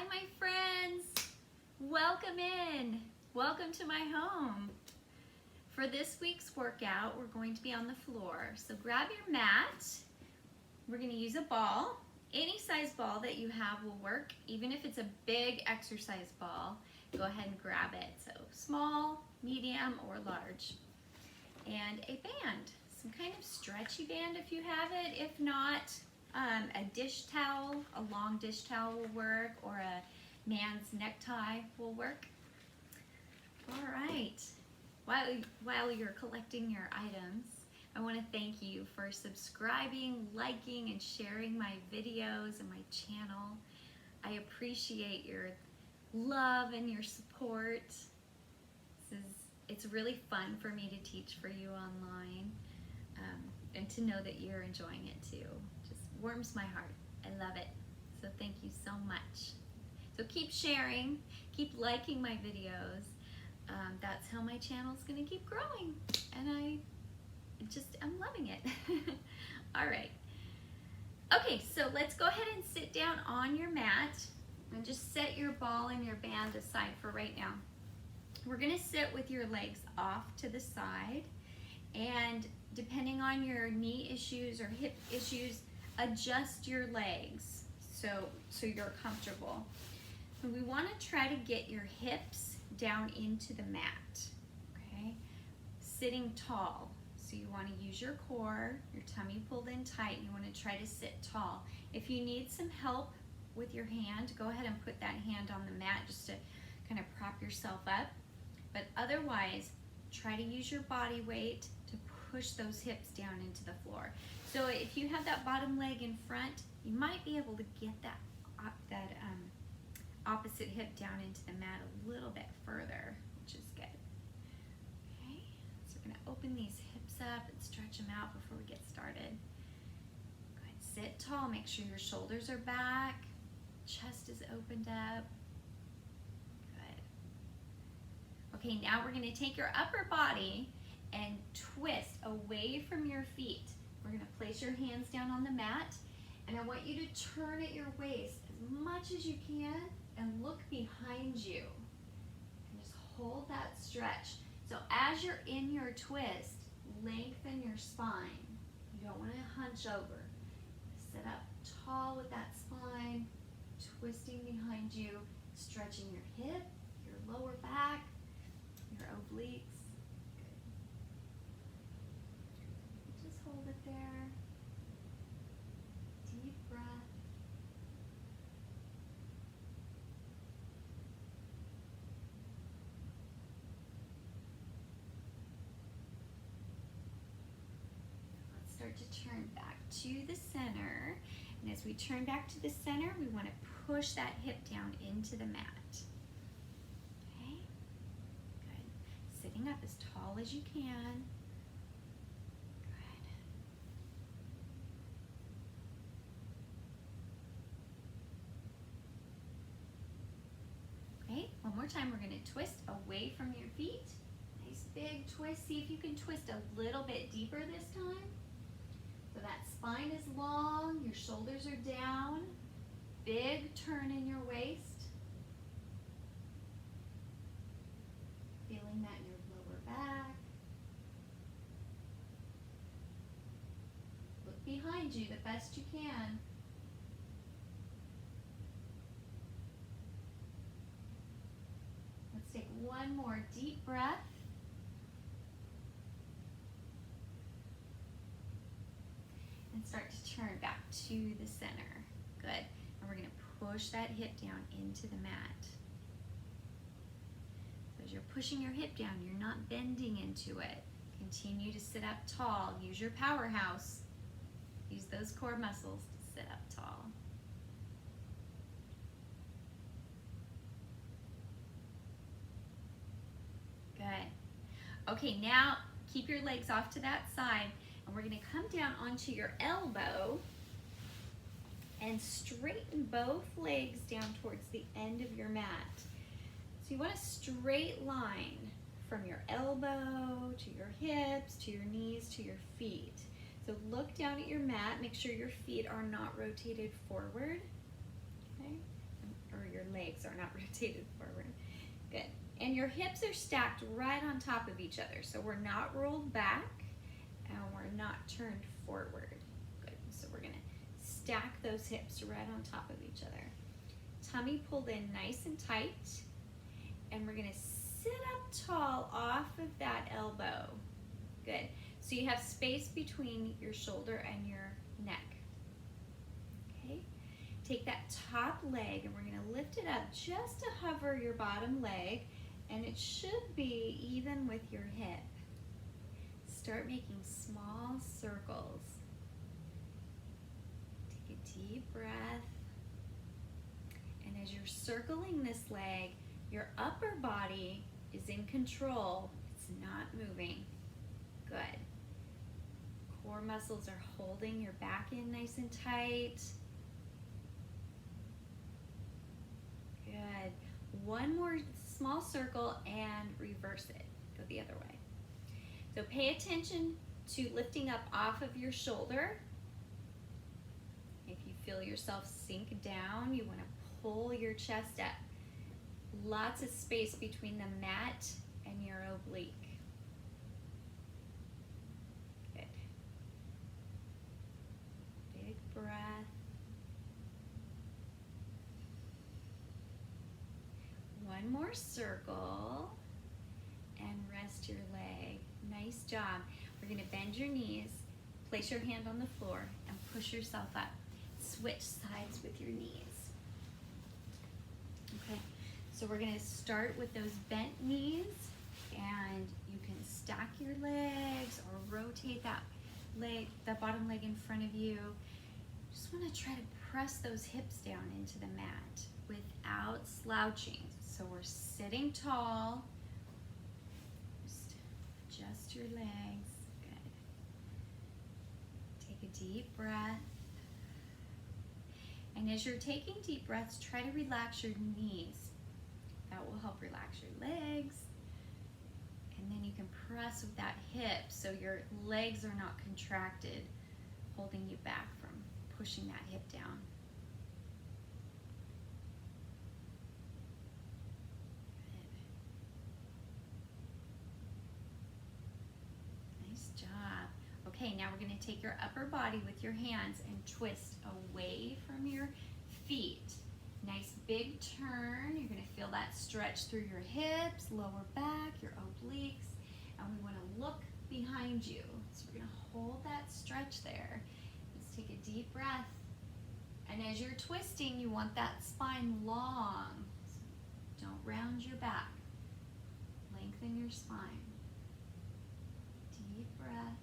my friends. Welcome in. Welcome to my home. For this week's workout, we're going to be on the floor. So grab your mat. We're going to use a ball. Any size ball that you have will work, even if it's a big exercise ball. Go ahead and grab it. So small, medium, or large. And a band, some kind of stretchy band if you have it. If not, a dish towel, a long dish towel will work, or a man's necktie will work. All right, while you're collecting your items, I want to thank you for subscribing, liking, and sharing my videos and my channel. I appreciate your love and your support. It's really fun for me to teach for you online, and to know that you're enjoying it too. Just warms my heart. I love it. So thank you so much. So keep sharing, keep liking my videos. That's how my channel's gonna keep growing, and I'm loving it. All right. Okay, so let's go ahead and sit down on your mat and just set your ball and your band aside for right now. We're gonna sit with your legs off to the side, and depending on your knee issues or hip issues, adjust your legs so you're comfortable. And we wanna try to get your hips down into the mat, okay? Sitting tall. So you wanna use your core, your tummy pulled in tight, and you wanna try to sit tall. If you need some help with your hand, go ahead and put that hand on the mat just to kind of prop yourself up. But otherwise, try to use your body weight to push those hips down into the floor. So if you have that bottom leg in front, you might be able to get that opposite hip down into the mat a little bit further, which is good. Okay, so we're gonna open these hips up and stretch them out before we get started. Go ahead, sit tall, make sure your shoulders are back, chest is opened up. Okay, now we're gonna take your upper body and twist away from your feet. We're gonna place your hands down on the mat, and I want you to turn at your waist as much as you can and look behind you. And just hold that stretch. So as you're in your twist, lengthen your spine. You don't wanna hunch over. Sit up tall with that spine, twisting behind you, stretching your hip, your lower back, your obliques. Good. Just hold it there. Deep breath. Let's start to turn back to the center. And as we turn back to the center, we want to push that hip down into the mat. Sitting up as tall as you can. Good. Okay, one more time. We're going to twist away from your feet. Nice big twist. See if you can twist a little bit deeper this time. So that spine is long, your shoulders are down. Big turn in your waist. Feeling that in your lower back. Look behind you the best you can. Let's take one more deep breath. And start to turn back to the center. Good. And we're going to push that hip down into the mat. As you're pushing your hip down, you're not bending into it. Continue to sit up tall. Use your powerhouse. Use those core muscles to sit up tall. Good. Okay, now keep your legs off to that side, and we're going to come down onto your elbow and straighten both legs down towards the end of your mat. So you want a straight line from your elbow to your hips, to your knees, to your feet. So look down at your mat, make sure your feet are not rotated forward, okay? Or your legs. legs are not rotated forward. Good. And your hips are stacked right on top of each other. So we're not rolled back and we're not turned forward. Good. So we're going to stack those hips right on top of each other. Tummy pulled in nice and tight. And we're going to sit up tall off of that elbow. Good. So you have space between your shoulder and your neck. Okay. Take that top leg and we're going to lift it up just to hover your bottom leg, and it should be even with your hip. Start making small circles. Take a deep breath. And as you're circling this leg, your upper body is in control. It's not moving. Good. Core muscles are holding your back in nice and tight. Good. One more small circle and reverse it. Go the other way. So pay attention to lifting up off of your shoulder. If you feel yourself sink down, you want to pull your chest up. Lots of space between the mat and your oblique. Good. Big breath. One more circle and rest your leg. Nice job. We're going to bend your knees, place your hand on the floor, and push yourself up. Switch sides with your knees. Okay, so we're going to start with those bent knees, and you can stack your legs or rotate that leg, that bottom leg in front of you. Just want to try to press those hips down into the mat without slouching. So we're sitting tall. Just adjust your legs. Good. Take a deep breath. And as you're taking deep breaths, try to relax your knees. That will help relax your legs. And then you can press with that hip so your legs are not contracted, holding you back from pushing that hip down. Okay, now we're going to take your upper body with your hands and twist away from your feet. Nice big turn. You're going to feel that stretch through your hips, lower back, your obliques, and we want to look behind you. So we're going to hold that stretch there. Let's take a deep breath. And as you're twisting, you want that spine long. So don't round your back. Lengthen your spine. Deep breath.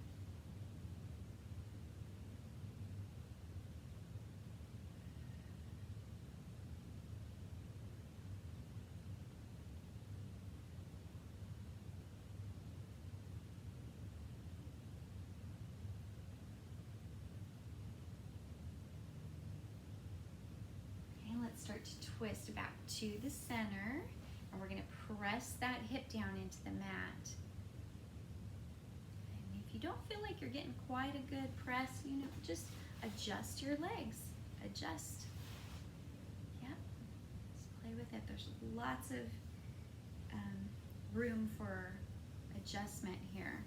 Start to twist back to the center, and we're going to press that hip down into the mat. And if you don't feel like you're getting quite a good press, you know, just adjust your legs. Adjust. Yep. Just play with it. There's lots of room for adjustment here.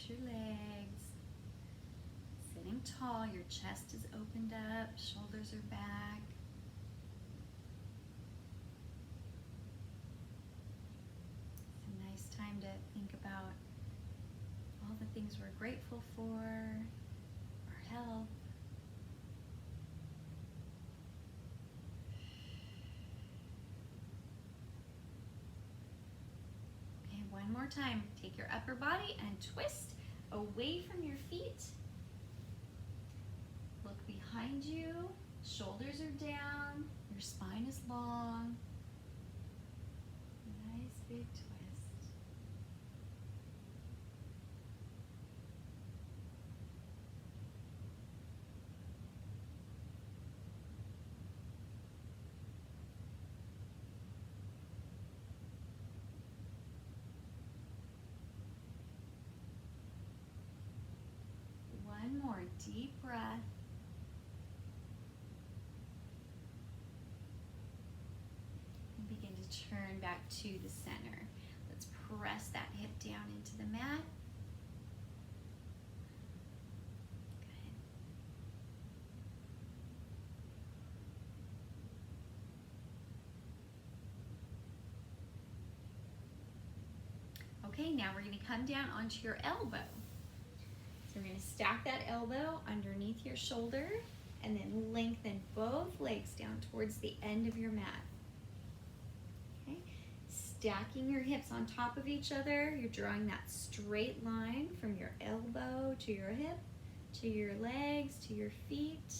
Your legs, sitting tall, your chest is opened up, shoulders are back. It's a nice time to think about all the things we're grateful for, our health. Okay, one more time. Take your upper body and twist away from your feet. Look behind you. Shoulders are down. Your spine is long. Nice big twist. more deep breath. And begin to turn back to the center. Let's press that hip down into the mat. Okay, now we're going to come down onto your elbow. So we're going to stack that elbow underneath your shoulder and then lengthen both legs down towards the end of your mat. Okay, stacking your hips on top of each other. You're drawing that straight line from your elbow to your hip, to your legs, to your feet.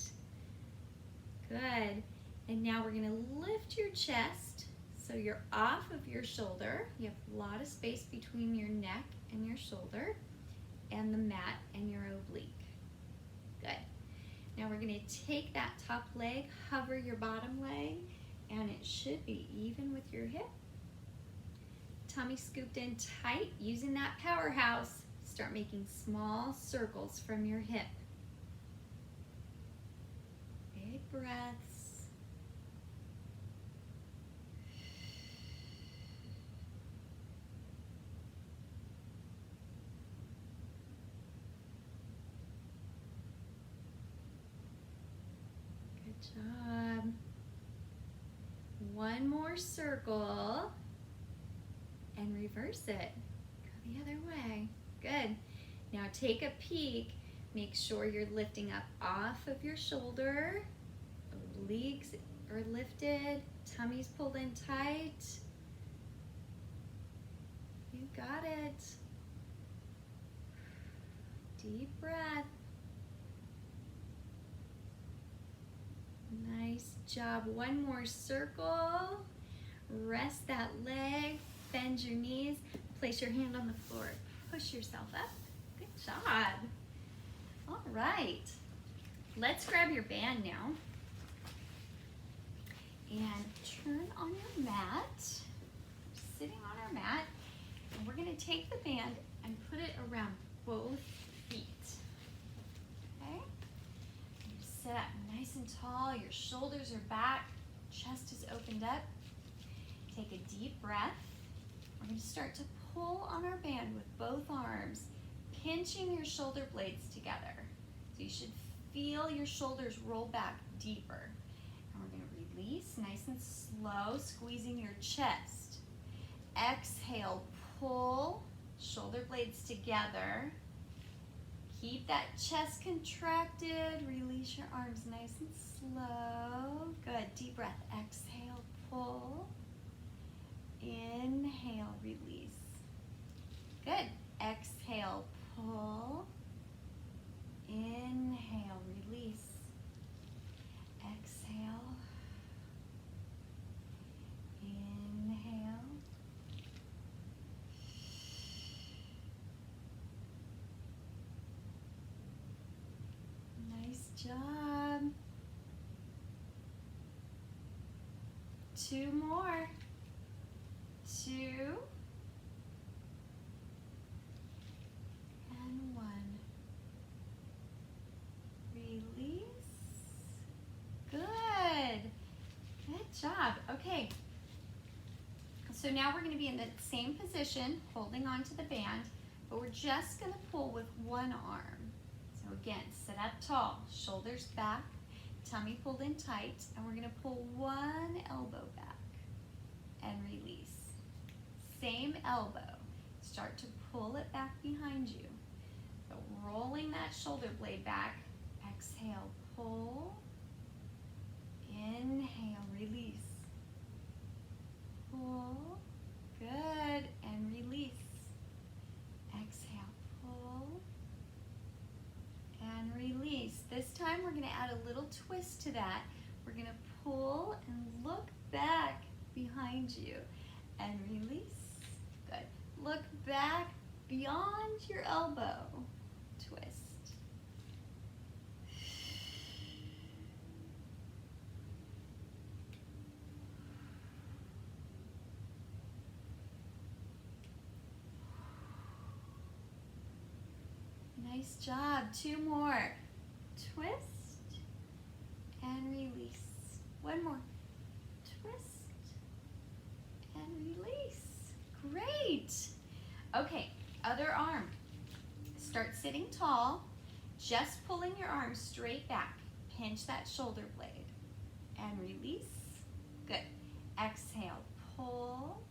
Good. And now we're going to lift your chest. So you're off of your shoulder. You have a lot of space between your neck and your shoulder and the mat and your oblique. Good. Now we're going to take that top leg, hover your bottom leg, and it should be even with your hip. Tummy scooped in tight, using that powerhouse. Start making small circles from your hip. Big breaths. Job. One more circle and reverse it. Go the other way. Good. Now take a peek. Make sure you're lifting up off of your shoulder. Obliques are lifted. Tummy's pulled in tight. You got it. Deep breath. Nice job. One more circle. Rest that leg. Bend your knees. Place your hand on the floor. Push yourself up. Good job. All right. Let's grab your band now. And turn on your mat. Sitting on our mat. And we're going to take the band and put it around both feet. Okay? Sit up nice and tall, your shoulders are back, chest is opened up. Take a deep breath. We're going to start to pull on our band with both arms, pinching your shoulder blades together. So you should feel your shoulders roll back deeper. And we're going to release nice and slow, squeezing your chest. Exhale, pull, shoulder blades together. Keep that chest contracted. Release your arms nice and slow. Good. Deep breath. Exhale, pull. Inhale, release. Good. Exhale, pull. Inhale, release. Exhale. Inhale. Nice job. 2 more. 2 and 1. Release. Good. Good job. Okay. So now we're going to be in the same position, holding on to the band, but we're just going to pull with one arm. So again, sit up tall, shoulders back, tummy pulled in tight, and we're going to pull one elbow back and release. Same elbow. Start to pull it back behind you. So rolling that shoulder blade back. Exhale, pull. Inhale, release. Pull. Good. And release. Exhale, pull. And release. This time we're going to add a little twist to that. We're going to pull and look back behind you and release. Good. Look back beyond your elbow. Twist. Nice job. 2 more. Twist and release. 1 more. Twist and release. Great. Okay, other arm. Start sitting tall, just pulling your arm straight back. Pinch that shoulder blade and release. Good. Exhale, pull.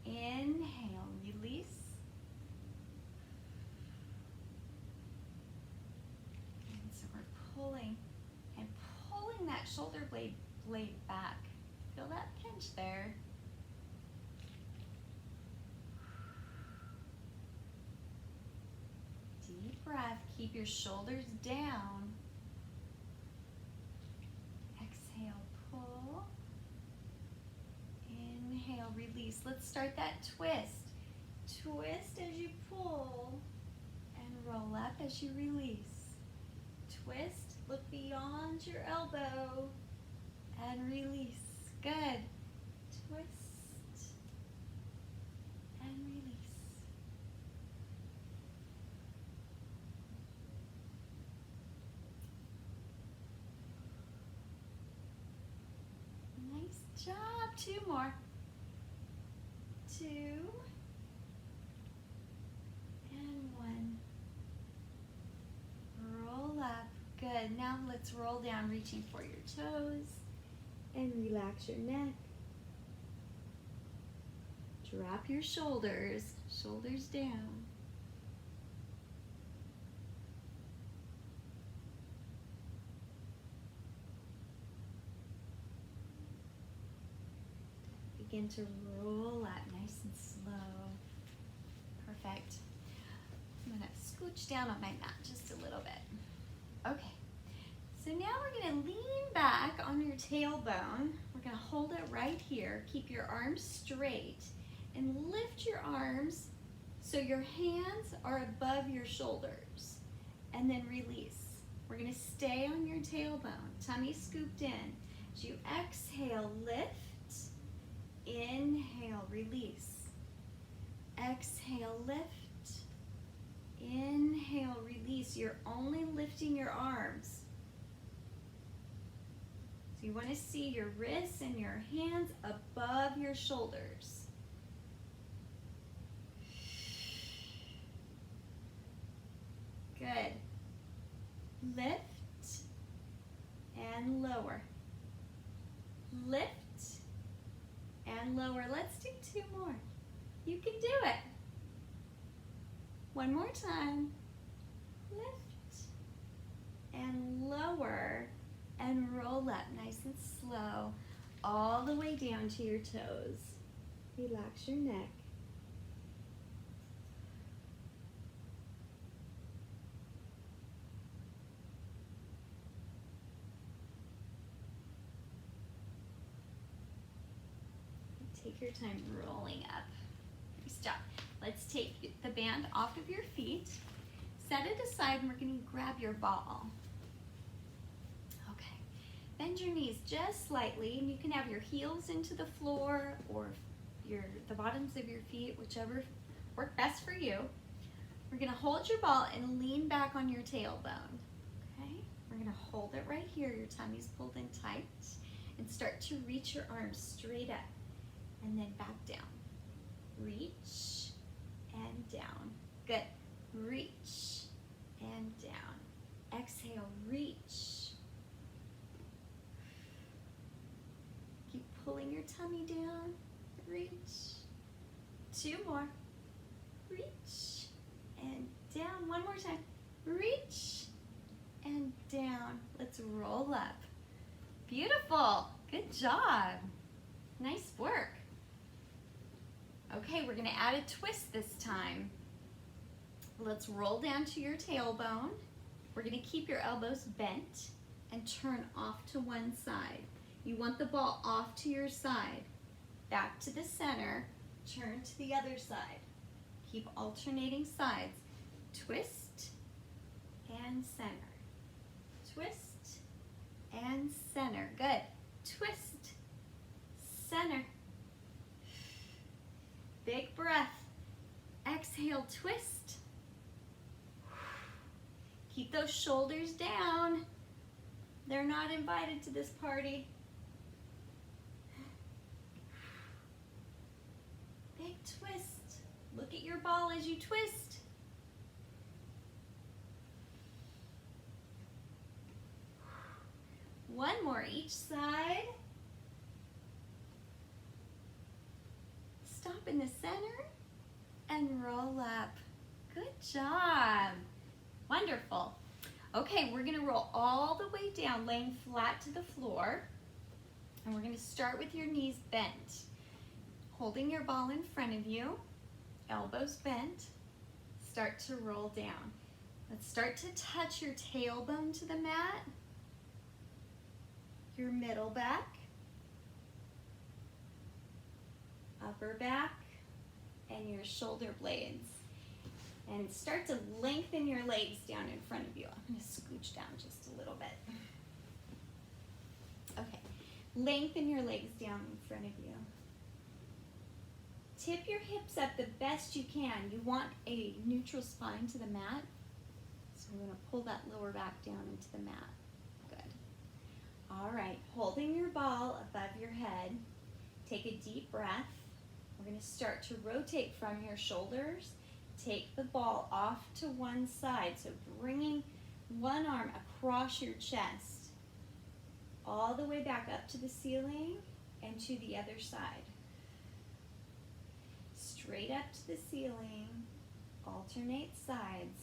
Inhale, release. And so we're pulling and pulling that shoulder blade back. Feel that pinch there. Deep breath. Keep your shoulders down. Exhale, pull. Inhale, release. Let's start that twist. Twist as you pull and roll up as you release. Twist, look beyond your elbow and release. Good. Twist and release. Nice job. 2 more. 2 and 1. Roll up. Good. Now let's roll down, reaching for your toes. And relax your neck. Drop your shoulders. Shoulders down. Begin to roll up nice and slow. Perfect. I'm going to scooch down on my mat just a little bit. Okay. So now we're going to lean back on your tailbone. We're going to hold it right here. Keep your arms straight and lift your arms so your hands are above your shoulders. And then release. We're going to stay on your tailbone. Tummy scooped in. As you exhale, lift. Inhale, release. Exhale, lift. Inhale, release. You're only lifting your arms. So you want to see your wrists and your hands above your shoulders. Good. Lift and lower. Lift and lower. Let's do 2 more. You can do it. 1 more time. Lift and lower and roll up nice and slow all the way down to your toes. Relax your neck. Take your time rolling up. Nice job. Let's take the band off of your feet. Set it aside and we're going to grab your ball. Okay. Bend your knees just slightly and you can have your heels into the floor or the bottoms of your feet, whichever work best for you. We're going to hold your ball and lean back on your tailbone. Okay? We're going to hold it right here. Your tummy's pulled in tight and start to reach your arms straight up. And then back down. Reach and down. Good. Reach and down. Exhale, reach. Keep pulling your tummy down. Reach. 2 more. Reach and down. 1 more time. Reach and down. Let's roll up. Beautiful. Good job. Nice work. Okay, we're going to add a twist this time. Let's roll down to your tailbone. We're going to keep your elbows bent and turn off to one side. You want the ball off to your side. Back to the center. Turn to the other side. Keep alternating sides. Twist and center. Twist and center. Good. Twist, center. Big breath. Exhale, twist. Keep those shoulders down. They're not invited to this party. Big twist. Look at your ball as you twist. One more each side. Stop in the center and roll up. Good job. Wonderful. Okay, we're gonna roll all the way down, laying flat to the floor. And we're gonna start with your knees bent. Holding your ball in front of you, elbows bent, start to roll down. Let's start to touch your tailbone to the mat, your middle back, upper back, and your shoulder blades. And start to lengthen your legs down in front of you. I'm going to scooch down just a little bit. Okay, lengthen your legs down in front of you. Tip your hips up the best you can. You want a neutral spine to the mat. So we're going to pull that lower back down into the mat. Good. All right, holding your ball above your head. Take a deep breath. We're going to start to rotate from your shoulders. Take the ball off to one side, so bringing one arm across your chest, all the way back up to the ceiling and to the other side. Straight up to the ceiling, alternate sides.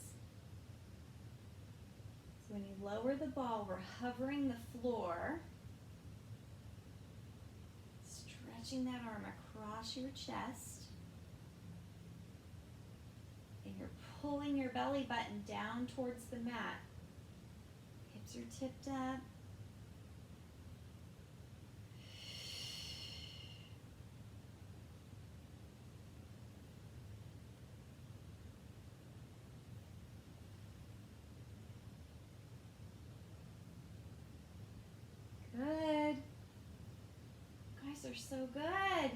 So when you lower the ball, we're hovering the floor, stretching that arm across your chest. You're pulling your belly button down towards the mat. Hips are tipped up. Good. You guys are so good.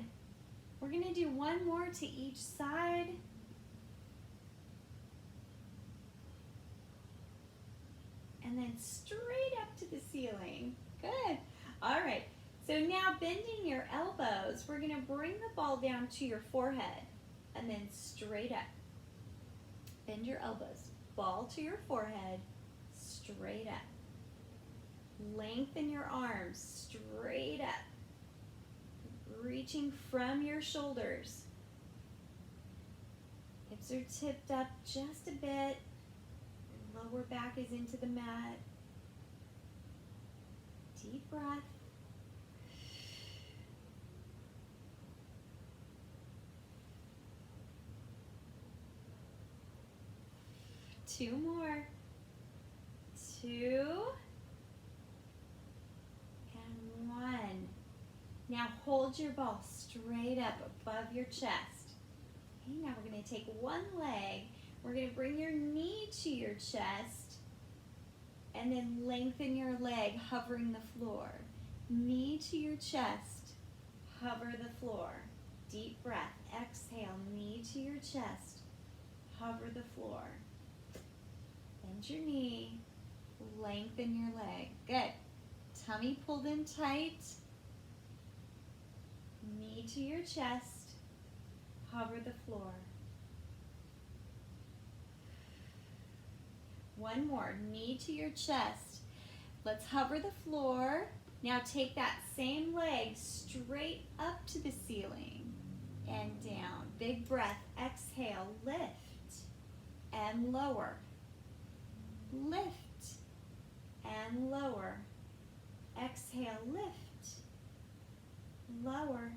We're going to do one more to each side. And then straight up to the ceiling. Good. All right. So now bending your elbows, we're going to bring the ball down to your forehead and then straight up. Bend your elbows. Ball to your forehead, straight up. Lengthen your arms, straight up. Reaching from your shoulders. Hips are tipped up just a bit. Lower back is into the mat. Deep breath. Two more. 2 and 1. Now hold your ball straight up above your chest. Okay, now we're going to take one leg. We're going to bring your knee to your chest and then lengthen your leg, hovering the floor. Knee to your chest, hover the floor. Deep breath. Exhale, knee to your chest, hover the floor. Bend your knee, lengthen your leg. Good. Tummy pulled in tight. Knee to your chest, hover the floor. One more, knee to your chest. Let's hover the floor. Now take that same leg straight up to the ceiling and down. Big breath, exhale, lift and lower. Lift and lower. Exhale, lift, lower.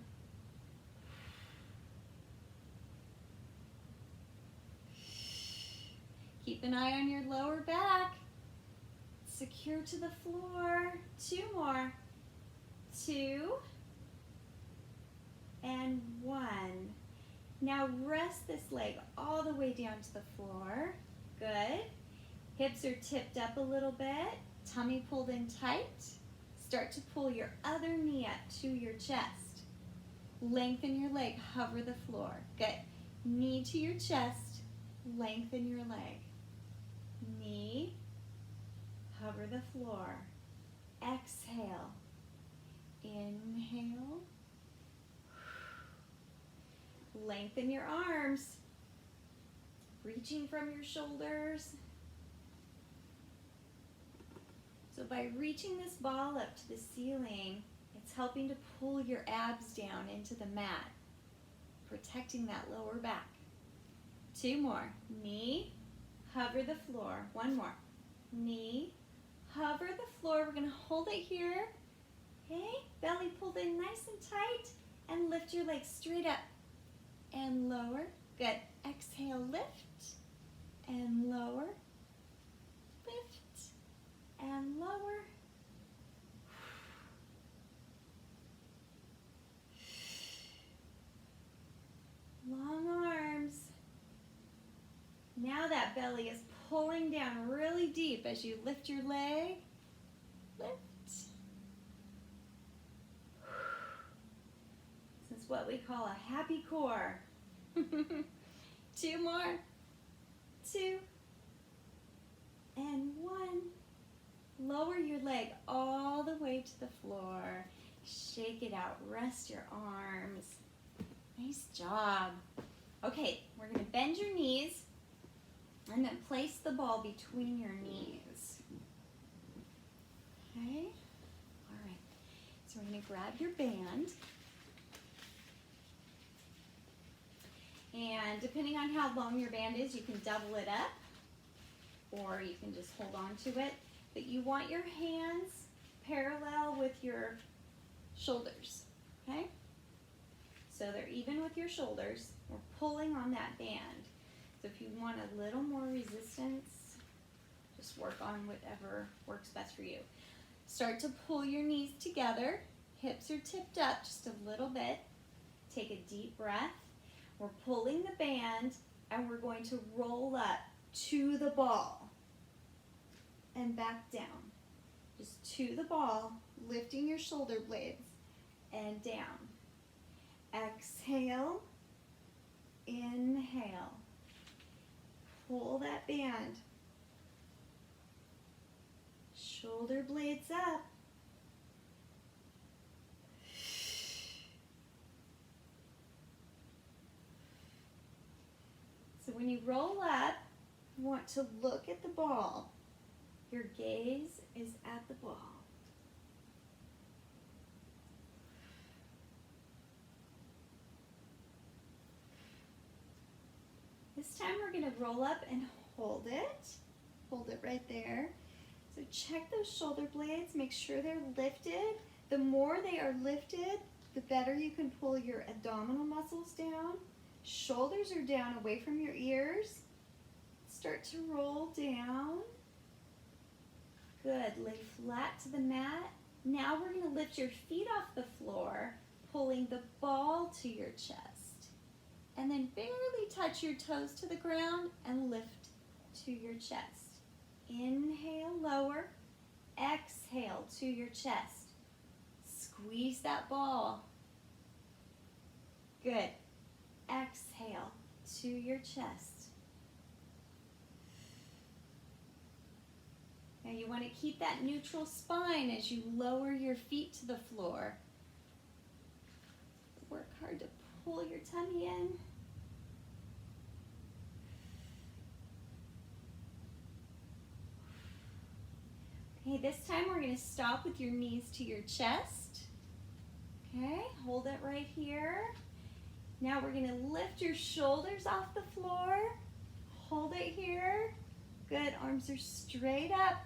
Keep an eye on your lower back. Secure to the floor. 2 more. 2 and 1. Now rest this leg all the way down to the floor. Good. Hips are tipped up a little bit. Tummy pulled in tight. Start to pull your other knee up to your chest. Lengthen your leg. Hover the floor. Good. Knee to your chest. Lengthen your leg. Knee hover the floor. Exhale. Inhale. Lengthen your arms, reaching from your shoulders. So by reaching this ball up to the ceiling, it's helping to pull your abs down into the mat, protecting that lower back. 2 more. Knee, hover the floor. 1 more. Knee, hover the floor. We're going to hold it here. Okay, belly pulled in nice and tight, and lift your legs straight up and lower. Good. Exhale, lift and lower. Lift and lower. Long arms. Now that belly is pulling down really deep as you lift your leg. Lift. This is what we call a happy core. 2 more. 2 and 1. Lower your leg all the way to the floor. Shake it out. Rest your arms. Nice job. Okay, we're going to bend your knees and then place the ball between your knees. Okay? All right. So we're going to grab your band. And depending on how long your band is, you can double it up or you can just hold on to it. But you want your hands parallel with your shoulders, okay? So they're even with your shoulders. We're pulling on that band. So if you want a little more resistance, just work on whatever works best for you. Start to pull your knees together. Hips are tipped up just a little bit. Take a deep breath. We're pulling the band and we're going to roll up to the ball and back down. Just to the ball, lifting your shoulder blades and down. Exhale, inhale. Pull that band. Shoulder blades up. So when you roll up, you want to look at the ball. Your gaze is at the ball. This time we're going to roll up and hold it. Hold it right there. So check those shoulder blades. Make sure they're lifted. The more they are lifted, the better you can pull your abdominal muscles down. Shoulders are down away from your ears. Start to roll down. Good. Lay flat to the mat. Now we're going to lift your feet off the floor, pulling the ball to your chest. And then barely touch your toes to the ground and lift to your chest. Inhale, lower. Exhale to your chest. Squeeze that ball. Good. Exhale to your chest. Now you want to keep that neutral spine as you lower your feet to the floor. Work hard to pull your tummy in. Okay, this time we're going to stop with your knees to your chest. Okay, hold it right here. Now we're going to lift your shoulders off the floor. Hold it here. Good, arms are straight up.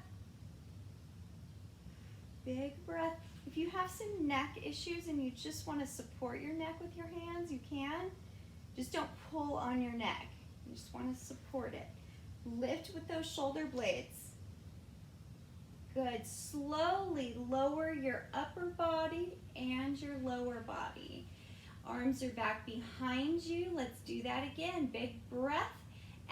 Big breath. If you have some neck issues and you just want to support your neck with your hands, you can. Just don't pull on your neck. You just want to support it. Lift with those shoulder blades. Good. Slowly lower your upper body and your lower body. Arms are back behind you. Let's do that again. Big breath.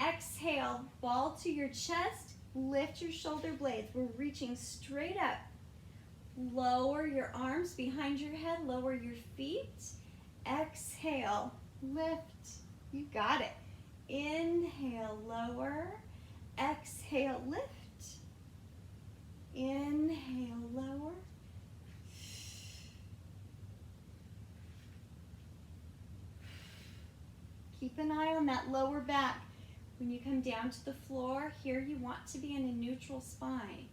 Exhale, ball to your chest. Lift your shoulder blades. We're reaching straight up. Lower your arms behind your head. Lower your feet. Exhale, lift. You got it. Inhale, lower. Exhale, lift. Inhale, lower. Keep an eye on that lower back. When you come down to the floor, here you want to be in a neutral spine.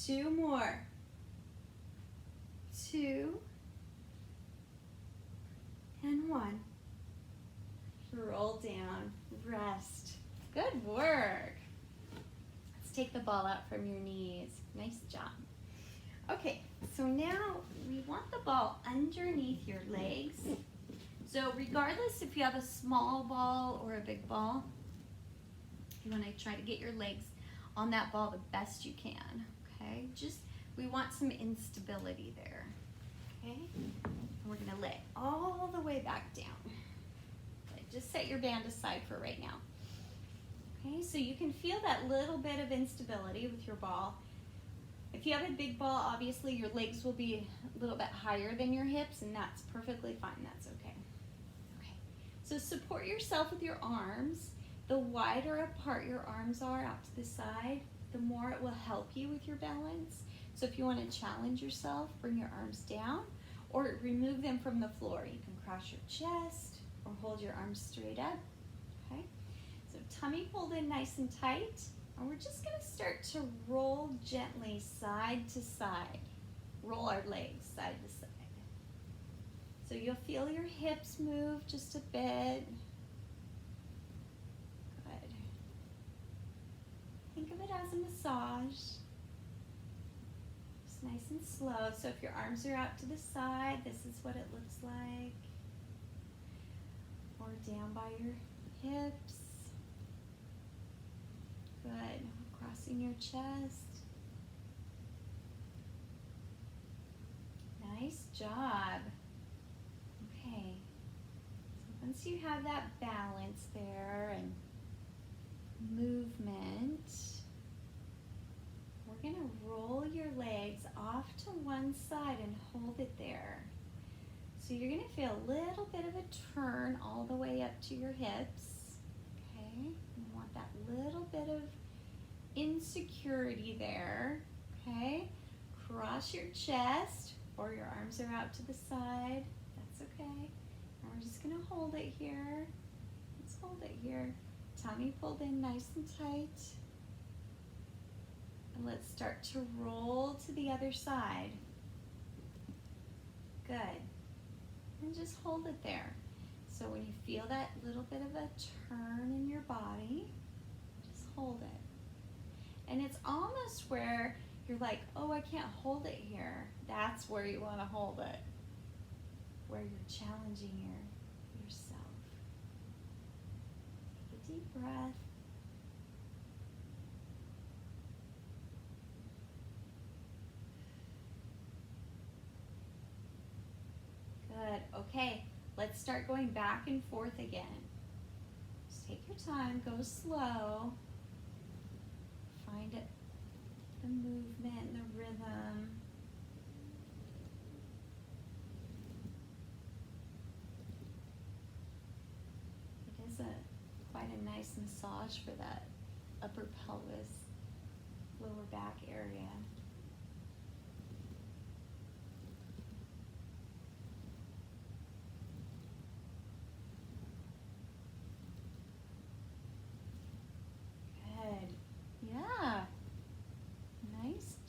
2 more. 2 and 1. Roll down, rest. Good work. Let's take the ball out from your knees. Nice job. Okay, so now we want the ball underneath your legs. So regardless if you have a small ball or a big ball, you want to try to get your legs on that ball the best you can, okay? We want some instability there, okay? And we're gonna lay all the way back down. Okay, just set your band aside for right now. Okay, so you can feel that little bit of instability with your ball. If you have a big ball, obviously your legs will be a little bit higher than your hips, and that's perfectly fine, that's okay. Okay, so support yourself with your arms. The wider apart your arms are out to the side, the more it will help you with your balance. So if you want to challenge yourself, bring your arms down or remove them from the floor. You can cross your chest or hold your arms straight up, okay? So tummy pulled in nice and tight, and we're just gonna start to roll gently side to side. Roll our legs side to side. So you'll feel your hips move just a bit. Good. Think of it as a massage. Just nice and slow. So if your arms are out to the side, this is what it looks like. Or down by your hips. Good. Crossing your chest. Nice job. Okay. So once you have that balance there and movement, we're going to roll your legs off to one side and hold it there. So you're going to feel a little bit of a turn all the way up to your hips. Okay, you want that little bit of insecurity there. Okay, cross your chest or your arms are out to the side. That's okay. And we're just going to hold it here. Let's hold it here. Tummy pulled in nice and tight. And let's start to roll to the other side. Good. And just hold it there. So when you feel that little bit of a turn in your body, just hold it. And it's almost where you're like, oh, I can't hold it here. That's where you want to hold it. Where you're challenging yourself. Take a deep breath. Good. Okay, let's start going back and forth again. Just take your time, go slow. Find it, the movement, the rhythm. It is quite a nice massage for that upper pelvis, lower back area.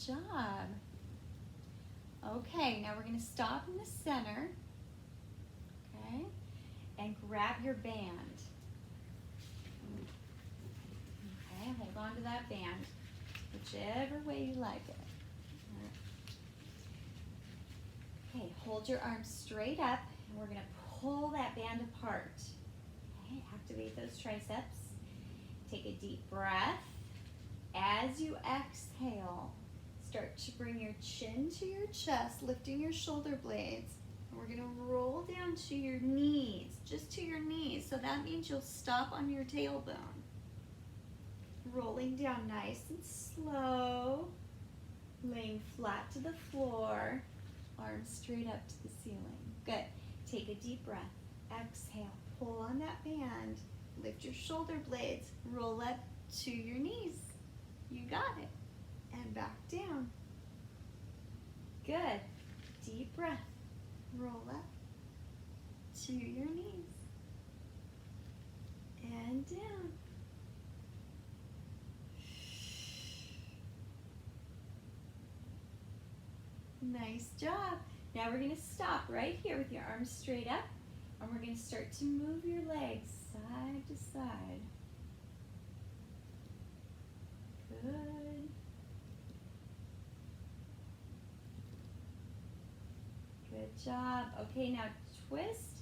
Job. Okay, now we're going to stop in the center, okay, and grab your band. Okay, hold on to that band, whichever way you like it. Okay, hold your arms straight up, and we're going to pull that band apart. Okay, activate those triceps. Take a deep breath. As you exhale, start to bring your chin to your chest, lifting your shoulder blades. And we're going to roll down to your knees, just to your knees. So that means you'll stop on your tailbone. Rolling down nice and slow, laying flat to the floor, arms straight up to the ceiling. Good. Take a deep breath. Exhale, pull on that band, lift your shoulder blades, roll up to your knees. You You got it. And back down. Good. Deep breath. Roll up to your knees. And down. Nice job. Now we're going to stop right here with your arms straight up, and we're going to start to move your legs side to side. Good. Good job. Okay, now twist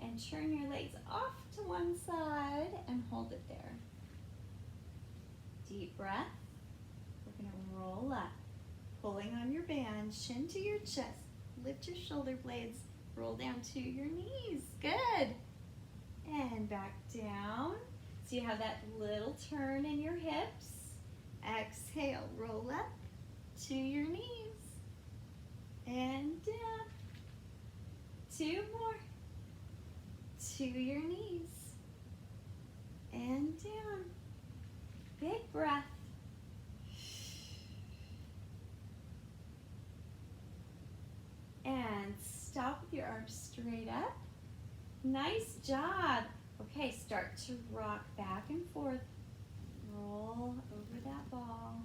and turn your legs off to one side and hold it there. Deep breath. We're going to roll up, pulling on your band, shin to your chest. Lift your shoulder blades, roll down to your knees. Good. And back down. So you have that little turn in your hips. Exhale, roll up to your knees. And down. Two more. To your knees. And down. Big breath. And stop with your arms straight up. Nice job. Okay, start to rock back and forth. Roll over that ball.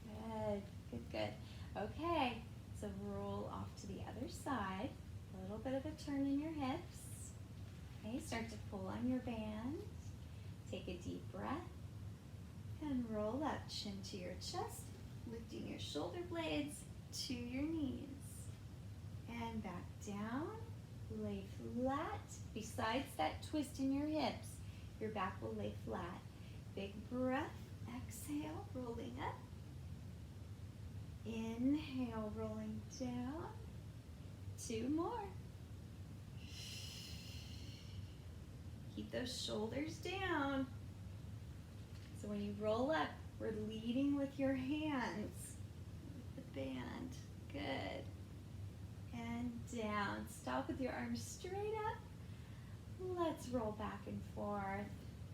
Good, good, good. Okay, so roll off to the other side. A little bit of a turn in your hips. Okay, start to pull on your band. Take a deep breath and roll up, chin to your chest, lifting your shoulder blades to your knees. And back down, lay flat. Besides that twist in your hips, your back will lay flat. Big breath, exhale, rolling up. Inhale, rolling down. Two more. Keep those shoulders down. So when you roll up, we're leading with your hands, with the band. Good. And down. Stop with your arms straight up. Let's roll back and forth.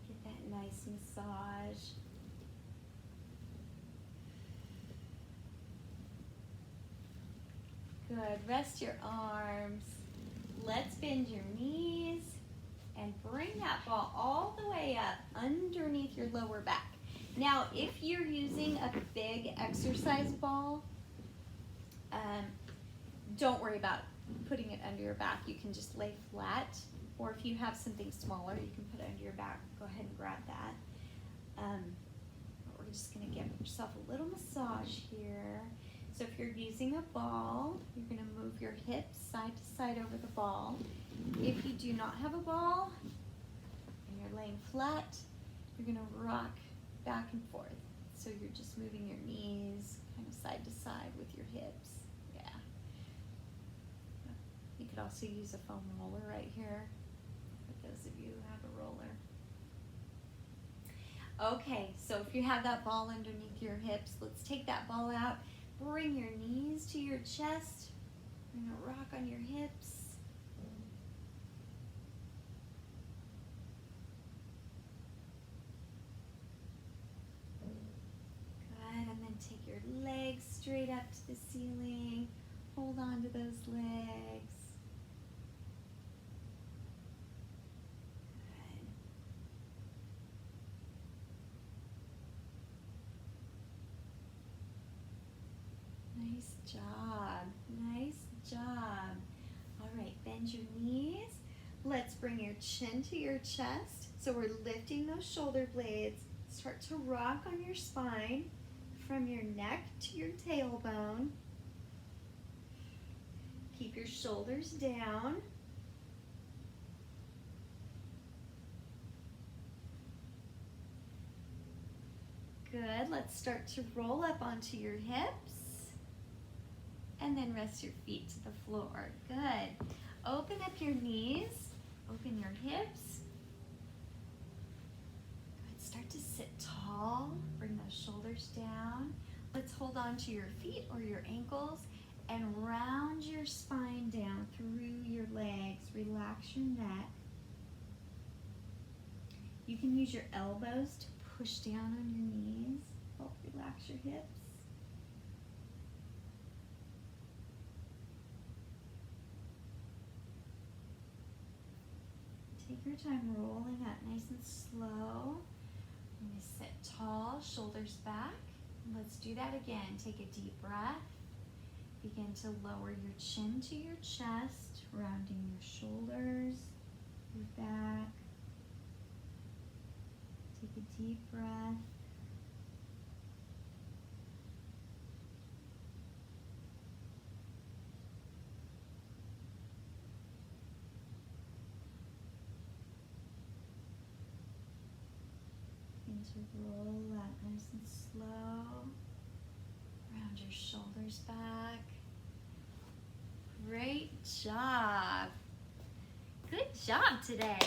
Get that nice massage. Good. Rest your arms. Let's bend your knees. And bring that ball all the way up underneath your lower back. Now, if you're using a big exercise ball, don't worry about putting it under your back. You can just lay flat. Or if you have something smaller, you can put it under your back. Go ahead and grab that. But we're just going to give yourself a little massage here. So if you're using a ball, you're going to move your hips side to side over the ball. If you do not have a ball and you're laying flat, you're going to rock back and forth. So you're just moving your knees kind of side to side with your hips. Yeah. You could also use a foam roller right here for those of you who have a roller. Okay, so if you have that ball underneath your hips, let's take that ball out. Bring your knees to your chest. You're going to rock on your hips. Good, and then take your legs straight up to the ceiling. Hold on to those legs. Nice job. Nice job. All right, bend your knees. Let's bring your chin to your chest. So we're lifting those shoulder blades. Start to rock on your spine from your neck to your tailbone. Keep your shoulders down. Good. Let's start to roll up onto your hips. And then rest your feet to the floor. Good. Open up your knees. Open your hips. Good. Start to sit tall. Bring those shoulders down. Let's hold on to your feet or your ankles and round your spine your neck. You can use your elbows to push down on your knees, help relax your hips. Take your time rolling up nice and slow. I'm going to sit tall, shoulders back. Let's do that again. Take a deep breath. Begin to lower your chin to your chest, rounding your shoulders, your back. Take a deep breath. Begin to roll out nice and slow. Round your shoulders back. Great job. Good job today.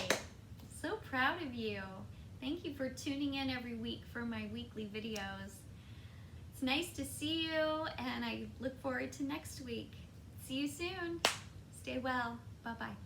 So proud of you. Thank you for tuning in every week for my weekly videos. It's nice to see you, and I look forward to next week. See you soon. Stay well. Bye-bye.